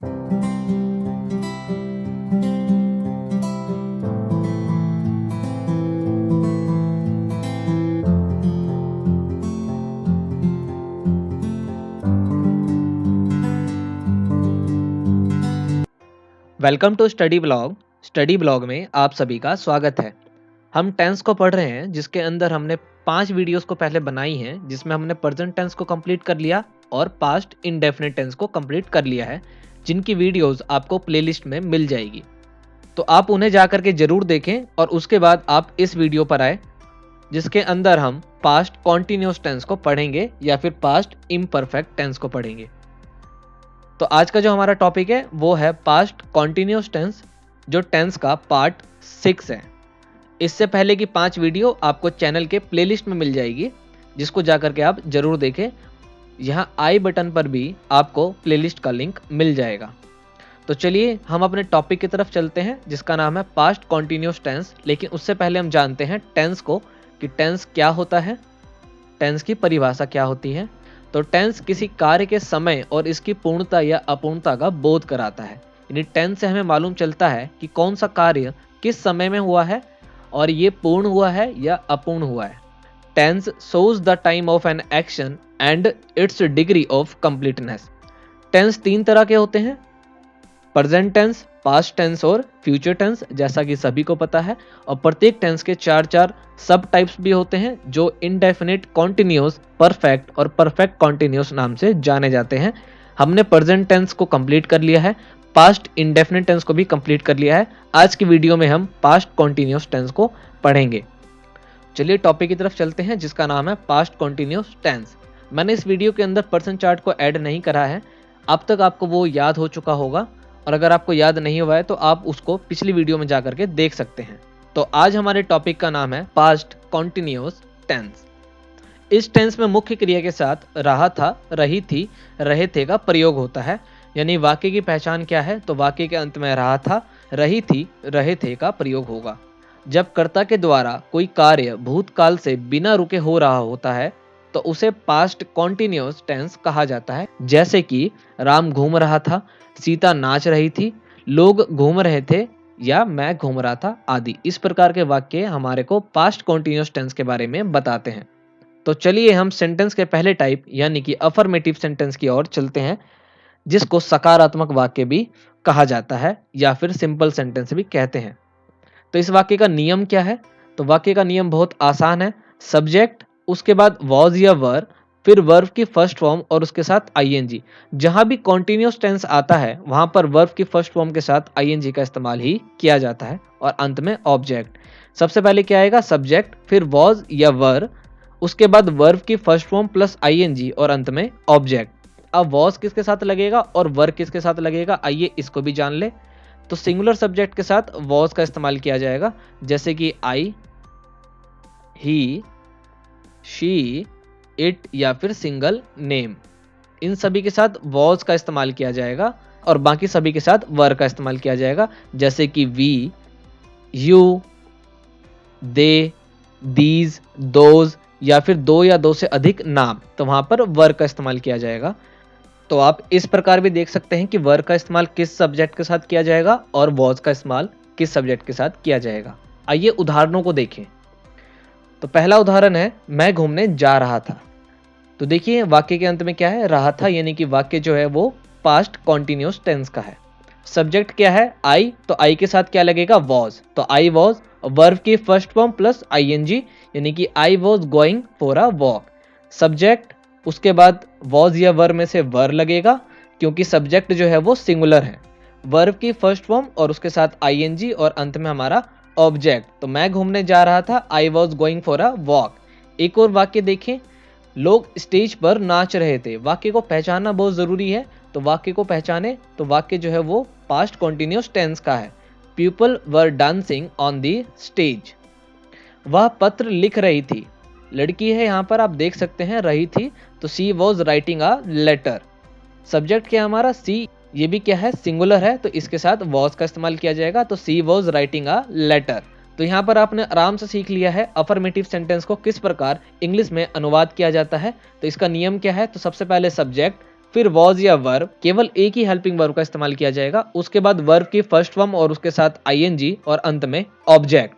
Welcome to study blog में आप सभी का स्वागत है। हम टेंस को पढ़ रहे हैं जिसके अंदर हमने 5 वीडियोस को पहले बनाई हैं जिसमें हमने प्रेजेंट टेंस को कंप्लीट कर लिया और पास्ट इंडेफिनिट टेंस को कंप्लीट कर लिया है, जिनकी वीडियोस आपको प्लेलिस्ट में मिल जाएगी। तो आप उन्हें जाकर के जरूर देखें और उसके बाद आप इस वीडियो पर आए जिसके अंदर हम पास्ट कॉन्टिन्यूस टेंस को पढ़ेंगे या फिर पास्ट इम्परफेक्ट टेंस को पढ़ेंगे। तो आज का जो हमारा टॉपिक है वो है पास्ट कॉन्टिन्यूस टेंस, जो टेंस का पार्ट 6 है। इससे पहले की 5 वीडियो आपको चैनल के प्लेलिस्ट में मिल जाएगी, जिसको जाकर के आप जरूर देखें। यहाँ आई बटन पर भी आपको प्लेलिस्ट का लिंक मिल जाएगा। तो चलिए हम अपने टॉपिक की तरफ चलते हैं जिसका नाम है पास्ट कॉन्टिन्यूस टेंस। लेकिन उससे पहले हम जानते हैं टेंस को, कि टेंस क्या होता है, टेंस की परिभाषा क्या होती है। तो टेंस किसी कार्य के समय और इसकी पूर्णता या अपूर्णता का बोध कराता है। यानी टेंस से हमें मालूम चलता है कि कौन सा कार्य किस समय में हुआ है और ये पूर्ण हुआ है या अपूर्ण हुआ है। Tense shows the time of an action and its degree of completeness. Tense 3 तरह के होते हैं, प्रेजेंट टेंस, पास्ट टेंस और फ्यूचर टेंस, जैसा कि सभी को पता है। और प्रत्येक टेंस के 4 सब टाइप्स भी होते हैं जो इनडेफिनिट, कॉन्टिन्यूस, परफेक्ट और परफेक्ट कॉन्टिन्यूस नाम से जाने जाते हैं। हमने प्रेजेंट टेंस को कंप्लीट कर लिया है, पास्ट इंडेफिनिट टेंस को भी कंप्लीट कर लिया है। आज की वीडियो में हम पास्ट कॉन्टिन्यूस टेंस को पढ़ेंगे। चलिए टॉपिक की तरफ चलते हैं जिसका नाम है पास्ट कॉन्टिन्यूस टेंस। मैंने इस वीडियो के अंदर पर्सन चार्ट को ऐड नहीं करा है, अब तक आपको वो याद हो चुका होगा, और अगर आपको याद नहीं हुआ है तो आप उसको पिछली वीडियो में जाकर के देख सकते हैं। तो आज हमारे टॉपिक का नाम है पास्ट कॉन्टिन्यूस टेंस। इस टेंस में मुख्य क्रिया के साथ रहा था, रही थी, रहे थे का प्रयोग होता है। यानी वाक्य की पहचान क्या है, तो वाक्य के अंत में रहा था, रही थी, रहे थे का प्रयोग होगा। जब कर्ता के द्वारा कोई कार्य भूतकाल से बिना रुके हो रहा होता है तो उसे पास्ट कॉन्टिन्यूस टेंस कहा जाता है। जैसे कि राम घूम रहा था, सीता नाच रही थी, लोग घूम रहे थे, या मैं घूम रहा था आदि। इस प्रकार के वाक्य हमारे को पास्ट कॉन्टिन्यूस टेंस के बारे में बताते हैं। तो चलिए हम सेंटेंस के पहले टाइप यानी कि अफर्मेटिव सेंटेंस की ओर चलते हैं, जिसको सकारात्मक वाक्य भी कहा जाता है या फिर सिंपल सेंटेंस भी कहते हैं। तो इस वाक्य का नियम क्या है, तो वाक्य का नियम बहुत आसान है। सब्जेक्ट, उसके बाद वॉज या वर, फिर वर्ब की फर्स्ट फॉर्म और उसके साथ आईएनजी। जहां भी कॉन्टिन्यूस टेंस आता है वहां पर वर्ब की फर्स्ट फॉर्म के साथ आईएनजी का इस्तेमाल ही किया जाता है, और अंत में ऑब्जेक्ट। सबसे पहले क्या आएगा, सब्जेक्ट, फिर वॉज या वर, उसके बाद वर्ब की फर्स्ट फॉर्म प्लस आईएनजी और अंत में ऑब्जेक्ट। अब वॉज किसके साथ लगेगा और वर्ब किसके साथ लगेगा, आइए इसको भी जान ले। तो सिंगुलर सब्जेक्ट के साथ वॉज का इस्तेमाल किया जाएगा, जैसे कि आई, ही, शी, इट या फिर सिंगल नेम। इन सभी के साथ वॉज का इस्तेमाल किया जाएगा, और बाकी सभी के साथ वर का इस्तेमाल किया जाएगा, जैसे कि we, you, they, these, those या फिर 2 या 2 से अधिक नाम, तो वहां पर वर का इस्तेमाल किया जाएगा। तो आप इस प्रकार भी देख सकते हैं कि वर का इस्तेमाल किस सब्जेक्ट के साथ किया जाएगा और वॉज का इस्तेमाल किस सब्जेक्ट के साथ किया जाएगा। आइए उदाहरणों को देखें। तो पहला उदाहरण है, मैं घूमने जा रहा था। तो देखिए वाक्य के अंत में क्या है, रहा था, यानी कि वाक्य जो है वो पास्ट कॉन्टिन्यूस टेंस का है। सब्जेक्ट क्या है, आई, तो आई के साथ क्या लगेगा, वॉज, तो आई वॉज, वर्ब की फर्स्ट फॉर्म प्लस आईएनजी, यानी कि I was going for a walk. Subject, उसके बाद वॉज या वर में से वर लगेगा, क्योंकि सब्जेक्ट जो है वो सिंगुलर है। वर्ब की फर्स्ट फॉर्म और उसके साथ आईएनजी और अंत में हमारा ऑब्जेक्ट। तो मैं घूमने जा रहा था, I was going for a walk. एक और वाक्य देखें, लोग स्टेज पर नाच रहे थे। वाक्य को पहचानना बहुत जरूरी है, तो वाक्य को पहचाने। तो वाक्य जो है वो पास्ट कॉन्टिन्यूस टेंस का है। People were dancing on the stage. वह पत्र लिख रही थी। लड़की है, यहाँ पर आप देख सकते हैं रही थी, तो she was writing a letter. Subject क्या है हमारा, सी, ये भी क्या है, सिंगुलर है, तो इसके साथ वॉज का इस्तेमाल किया जाएगा, तो she was writing a letter. तो यहाँ पर आपने आराम से सीख लिया है अफर्मेटिव सेंटेंस को किस प्रकार इंग्लिश में अनुवाद किया जाता है। तो इसका नियम क्या है, तो सबसे पहले सब्जेक्ट, फिर वॉज या वर्ब, केवल एक ही हेल्पिंग वर्ब का इस्तेमाल किया जाएगा, उसके बाद वर्ब की फर्स्ट फॉर्म और उसके साथ आईएनजी और अंत में ऑब्जेक्ट।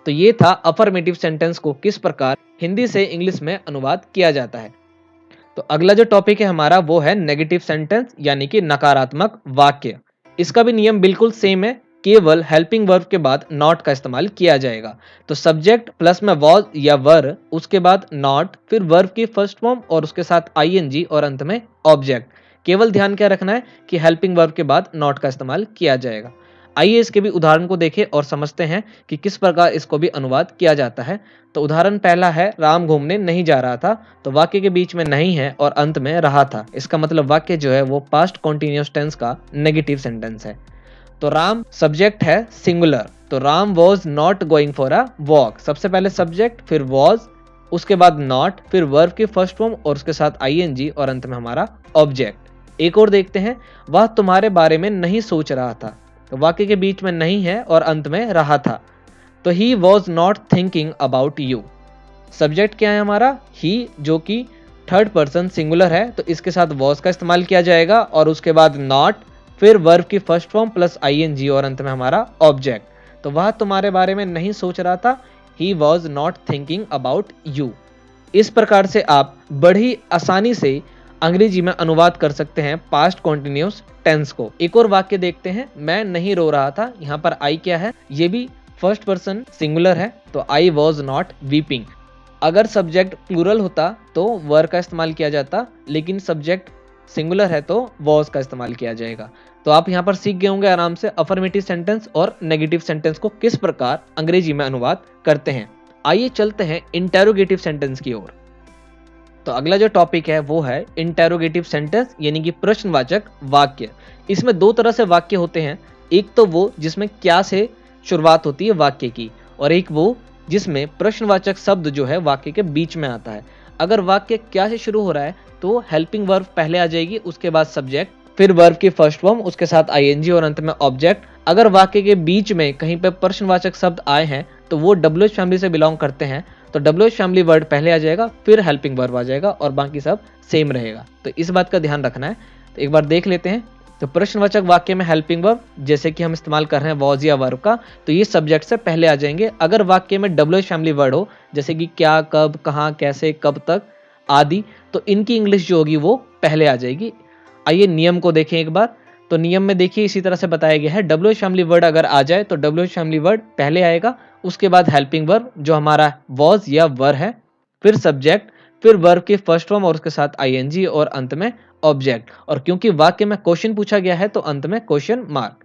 तो ये था अफर्मेटिव सेंटेंस को किस प्रकार हिंदी से इंग्लिश में अनुवाद किया जाता है। तो अगला जो टॉपिक है हमारा वो है नेगेटिव सेंटेंस यानी कि नकारात्मक वाक्य। इसका भी नियम बिल्कुल सेम है, केवल हेल्पिंग वर्ब के बाद नॉट का इस्तेमाल किया जाएगा। तो सब्जेक्ट प्लस में वॉज या वर, उसके बाद नॉट, फिर वर्ब की फर्स्ट फॉर्म और उसके साथ आईएनजी और अंत में ऑब्जेक्ट। केवल ध्यान क्या रखना है कि हेल्पिंग वर्ब के बाद नॉट का इस्तेमाल किया जाएगा। आइए इसके भी उदाहरण को देखें और समझते हैं कि किस प्रकार इसको भी अनुवाद किया जाता है। तो उदाहरण पहला है, राम घूमने नहीं जा रहा था। तो वाक्य के बीच में नहीं है और अंत में रहा था, इसका मतलब वाक्य जो है वो पास्ट कॉन्टिन्यूअस टेंस का नेगेटिव सेंटेंस है। तो राम सब्जेक्ट है सिंगुलर, तो Ram was not going for a walk. सबसे पहले सब्जेक्ट, फिर वॉज, उसके बाद नॉट, फिर वर्ब की फर्स्ट फॉर्म और उसके साथ आईएनजी और अंत में हमारा ऑब्जेक्ट। एक और देखते हैं, वह तुम्हारे बारे में नहीं सोच रहा था। तो वाक्य के बीच में नहीं है और अंत में रहा था, तो he was not thinking about you. Subject क्या है हमारा, ही, जो कि थर्ड पर्सन सिंगुलर है, तो इसके साथ वॉज का इस्तेमाल किया जाएगा और उसके बाद नॉट, फिर वर्ब की फर्स्ट फॉर्म प्लस आईएनजी और अंत में हमारा ऑब्जेक्ट। तो वह तुम्हारे बारे में नहीं सोच रहा था, he was not thinking about you. इस प्रकार से आप बड़ी आसानी से अंग्रेजी में अनुवाद कर सकते हैं पास्ट कॉन्टिन्यूअस टेंस को। एक और वाक्य देखते हैं, मैं नहीं रो रहा था। यहाँ पर आई क्या है, ये भी फर्स्ट पर्सन सिंगुलर है, तो आई वॉज नॉट वीपिंग। अगर सब्जेक्ट प्लूरल होता तो वर का इस्तेमाल किया जाता, लेकिन सब्जेक्ट सिंगुलर है तो वॉज का इस्तेमाल किया जाएगा। तो आप यहाँ पर सीख गए होंगे आराम से अफर्मेटिव सेंटेंस और नेगेटिव सेंटेंस को किस प्रकार अंग्रेजी में अनुवाद करते हैं। आइए चलते हैं इंटेरोगेटिव सेंटेंस की ओर। तो अगला जो टॉपिक है वो है इंटेरोगेटिव सेंटेंस यानी कि प्रश्नवाचक वाक्य। इसमें दो तरह से वाक्य होते हैं, एक तो वो जिसमें क्या से शुरुआत होती है वाक्य की, और एक वो जिसमें प्रश्नवाचक शब्द जो है वाक्य के बीच में आता है। अगर वाक्य क्या से शुरू हो रहा है तो हेल्पिंग वर्ब पहले आ जाएगी, उसके बाद सब्जेक्ट, फिर वर्ब की फर्स्ट फॉर्म, उसके साथ आईएनजी और अंत में ऑब्जेक्ट। अगर वाक्य के बीच में कहीं पे प्रश्नवाचक शब्द आए हैं तो वो डब्ल्यूएच फैमिली से बिलोंग करते हैं, तो डब्ल्यूएच फैमिली वर्ड पहले आ जाएगा, फिर हेल्पिंग वर्ब आ जाएगा और बाकी सब सेम रहेगा। तो इस बात का ध्यान रखना है। तो एक बार देख लेते हैं। तो प्रश्नवाचक वाक्य में हेल्पिंग वर्ब जैसे कि हम इस्तेमाल कर रहे हैं वॉज या वर्ब का, तो ये सब्जेक्ट से पहले आ जाएंगे। अगर वाक्य में डब्ल्यूएच फैमिली वर्ड हो जैसे कि क्या, कब, कहाँ, कैसे, कब तक आदि, तो इनकी इंग्लिश जो होगी वो पहले आ जाएगी। आइए नियम को देखें एक बार। तो नियम में देखिए इसी तरह से बताया गया है, डब्ल्यूएच फैमिली वर्ड अगर आ जाए तो डब्ल्यूएच फैमिली वर्ड पहले आएगा, उसके बाद हेल्पिंग वर्ब जो हमारा वॉज या वर है, फिर सब्जेक्ट, फिर वर्ब की फर्स्ट फॉर्म और उसके साथ आईएनजी और अंत में ऑब्जेक्ट। और क्योंकि वाक्य में क्वेश्चन पूछा गया है तो अंत में क्वेश्चन मार्क।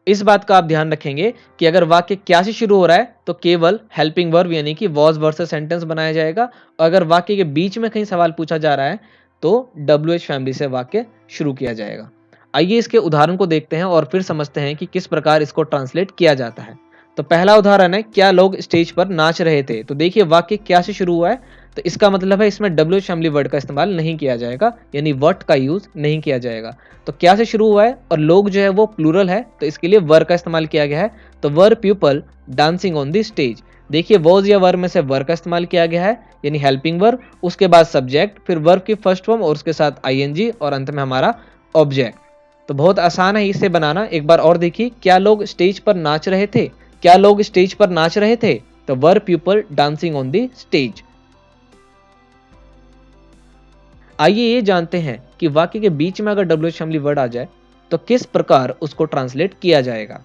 इस बात का आप ध्यान रखेंगे कि अगर वाक्य क्या से शुरू हो रहा है तो केवल हेल्पिंग वर्ब यानी कि वॉज वर्सेस सेंटेंस बनाया जाएगा, और अगर वाक्य के बीच में कहीं सवाल पूछा जा रहा है तो डब्ल्यूएच फैमिली से वाक्य शुरू किया जाएगा। आइए इसके उदाहरण को देखते हैं और फिर समझते हैं कि किस प्रकार इसको ट्रांसलेट किया जाता है। तो पहला उदाहरण है, क्या लोग स्टेज पर नाच रहे थे। तो देखिए वाक्य क्या से शुरू हुआ है, तो इसका मतलब है इसमें डब्ल्यूएच फैमिली वर्ड का इस्तेमाल नहीं किया जाएगा, यानी व्हाट का यूज नहीं किया जाएगा। तो क्या से शुरू हुआ है और लोग जो है वो प्लूरल है, तो इसके लिए वर का इस्तेमाल किया गया है। तो were people dancing on the stage. देखिए वॉज या वर में से वर का इस्तेमाल किया गया है यानी हेल्पिंग वर्ब, उसके बाद सब्जेक्ट, फिर वर्ब की फर्स्ट फॉर्म और उसके साथ आईएनजी और अंत में हमारा ऑब्जेक्ट। तो बहुत आसान है इसे बनाना। एक बार और देखिए, क्या लोग स्टेज पर नाच रहे थे। क्या लोग स्टेज पर नाच रहे थे, तो were people dancing on the stage. आइए ये जानते हैं कि वाक्य के बीच में अगर डब्ल्यूएच फैमिली वर्ड आ जाए तो किस प्रकार उसको ट्रांसलेट किया जाएगा।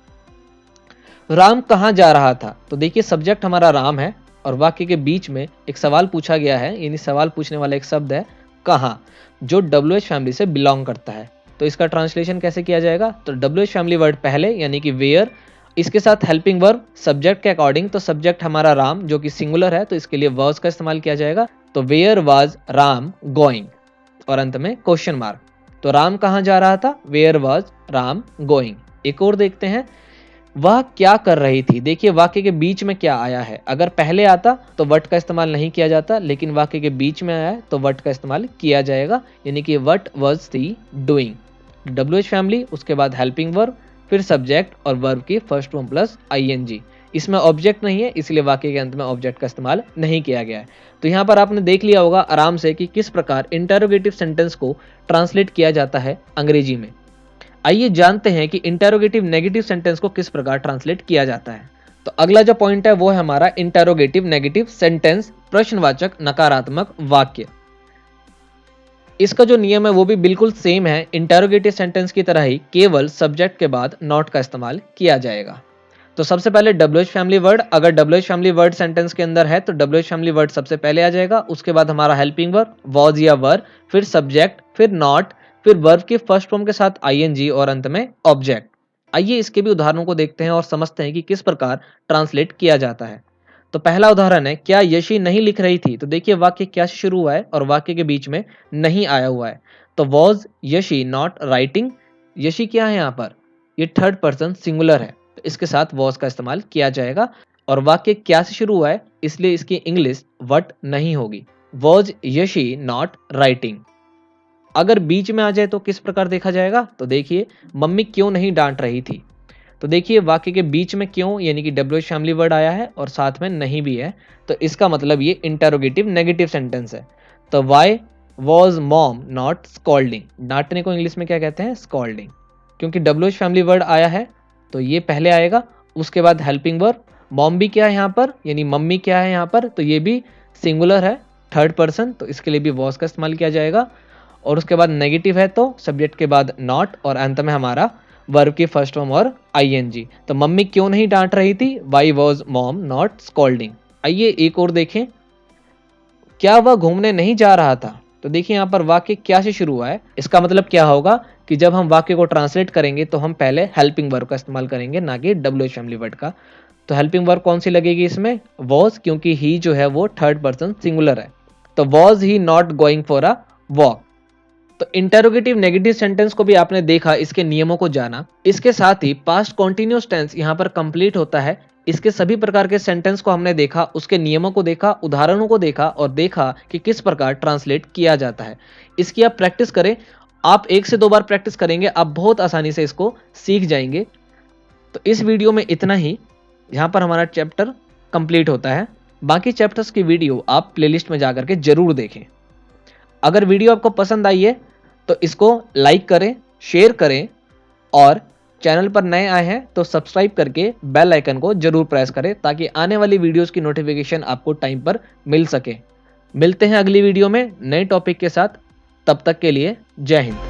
राम कहाँ जा रहा था। तो देखिए सब्जेक्ट हमारा राम है और वाक्य के बीच में एक सवाल पूछा गया है, यानी सवाल पूछने वाला एक शब्द है कहाँ, जो डब्ल्यूएच फैमिली से बिलोंग करता है। तो इसका ट्रांसलेशन कैसे किया जाएगा, तो डब्ल्यूएच फैमिली वर्ड पहले यानी कि वेयर, इसके साथ हेल्पिंग वर्ब सब्जेक्ट के अकॉर्डिंग, तो सब्जेक्ट हमारा राम जो कि सिंगुलर है तो इसके लिए वर्ब्स का इस्तेमाल किया जाएगा। तो वेयर वाज राम गोइंग और अंत में क्वेश्चन मार्क। तो राम कहाँ जा रहा था, वेयर वाज राम गोइंग। एक और देखते हैं, वह क्या कर रही थी। देखिए वाक्य के बीच में क्या आया है, अगर पहले आता तो वट का इस्तेमाल नहीं किया जाता, लेकिन वाक्य के बीच में आया है तो वट का इस्तेमाल किया जाएगा, यानी कि what was she doing. WH family, उसके बाद हेल्पिंग वर्ब, फिर सब्जेक्ट और वर्ब की फर्स्ट फॉर्म प्लस आईएनजी। इसमें ऑब्जेक्ट नहीं है, इसलिए वाक्य के अंत में ऑब्जेक्ट का इस्तेमाल नहीं किया गया है। तो यहाँ पर आपने देख लिया होगा आराम से कि किस प्रकार इंटरोगेटिव सेंटेंस को ट्रांसलेट किया जाता है अंग्रेजी में। आइए जानते हैं कि इंटरोगेटिव नेगेटिव सेंटेंस को किस प्रकार ट्रांसलेट किया जाता है। तो अगला जो पॉइंट है वो है हमारा इंटरोगेटिव नेगेटिव सेंटेंस, प्रश्नवाचक नकारात्मक वाक्य। इसका जो नियम है वो भी बिल्कुल सेम है इंटरोगेटिव सेंटेंस की तरह ही, केवल सब्जेक्ट के बाद नॉट का इस्तेमाल किया जाएगा। तो सबसे पहले WH फैमिली वर्ड, अगर WH फैमिली वर्ड सेंटेंस के अंदर है तो WH फैमिली वर्ड सबसे पहले आ जाएगा, उसके बाद हमारा हेल्पिंग वर्ब वॉज या वर, फिर सब्जेक्ट, फिर नॉट, फिर वर्ब के फर्स्ट फॉर्म के साथ ING और अंत में ऑब्जेक्ट। आइए इसके भी उदाहरणों को देखते हैं और समझते हैं कि किस प्रकार ट्रांसलेट किया जाता है। तो पहला उदाहरण है, क्या यशी नहीं लिख रही थी। तो देखिए वाक्य क्या से शुरू हुआ है और वाक्य के बीच में नहीं आया हुआ है। तो was Yeshi not writing, Yeshi क्या है यहाँ पर, ये थर्ड पर्सन सिंगुलर है, तो इसके साथ वॉज का इस्तेमाल किया जाएगा। और वाक्य क्या से शुरू हुआ है इसलिए इसकी इंग्लिश वट नहीं होगी, वॉज यशी नॉट राइटिंग। अगर बीच में आ जाए तो किस प्रकार देखा जाएगा। तो देखिए मम्मी क्यों नहीं डांट रही थी। तो देखिए वाक्य के बीच में क्यों यानी कि WH फैमिली वर्ड आया है और साथ में नहीं भी है, तो इसका मतलब ये इंटरोगेटिव नेगेटिव सेंटेंस है। तो why was mom not scolding, डांटने को इंग्लिश में क्या कहते हैं, स्कॉल्डिंग। क्योंकि WH फैमिली वर्ड आया है तो ये पहले आएगा, उसके बाद हेल्पिंग वर्ब। मॉम भी क्या है यहाँ पर यानी मम्मी क्या है यहाँ पर, तो ये भी सिंगुलर है थर्ड पर्सन, तो इसके लिए भी वॉज का इस्तेमाल किया जाएगा। और उसके बाद नेगेटिव है तो सब्जेक्ट के बाद नॉट और अंत में हमारा वर्ब की फर्स्ट फॉर्म और ING। तो मम्मी क्यों नहीं डांट रही थी, Y was mom not scolding. आइए एक और देखें, क्या वह घूमने नहीं जा रहा था। तो देखिए यहाँ पर वाक्य क्या से शुरू हुआ है, इसका मतलब क्या होगा कि जब हम वाक्य को ट्रांसलेट करेंगे तो हम पहले हेल्पिंग वर्ब का इस्तेमाल करेंगे, ना कि WH फैमिली वर्ड का। तो हेल्पिंग वर्ब कौन सी लगेगी इसमें, वॉज, क्योंकि ही जो है वो थर्ड पर्सन सिंगुलर है। तो was he not going for a walk. तो इंटरोगेटिव नेगेटिव सेंटेंस को भी आपने देखा, इसके नियमों को जाना। इसके साथ ही पास्ट कॉन्टिन्यूअस टेंस यहाँ पर कंप्लीट होता है। इसके सभी प्रकार के सेंटेंस को हमने देखा, उसके नियमों को देखा, उदाहरणों को देखा और देखा कि किस प्रकार ट्रांसलेट किया जाता है। इसकी आप प्रैक्टिस करें, आप 1 से 2 बार प्रैक्टिस करेंगे, आप बहुत आसानी से इसको सीख जाएंगे। तो इस वीडियो में इतना ही, यहाँ पर हमारा चैप्टर कंप्लीट होता है। बाकी चैप्टर्स की वीडियो आप प्लेलिस्ट में जाकर के जरूर देखें। अगर वीडियो आपको पसंद आई है तो इसको लाइक करें, शेयर करें और चैनल पर नए आए हैं तो सब्सक्राइब करके बेल आइकन को जरूर प्रेस करें ताकि आने वाली वीडियोस की नोटिफिकेशन आपको टाइम पर मिल सके। मिलते हैं अगली वीडियो में नए टॉपिक के साथ, तब तक के लिए जय हिंद।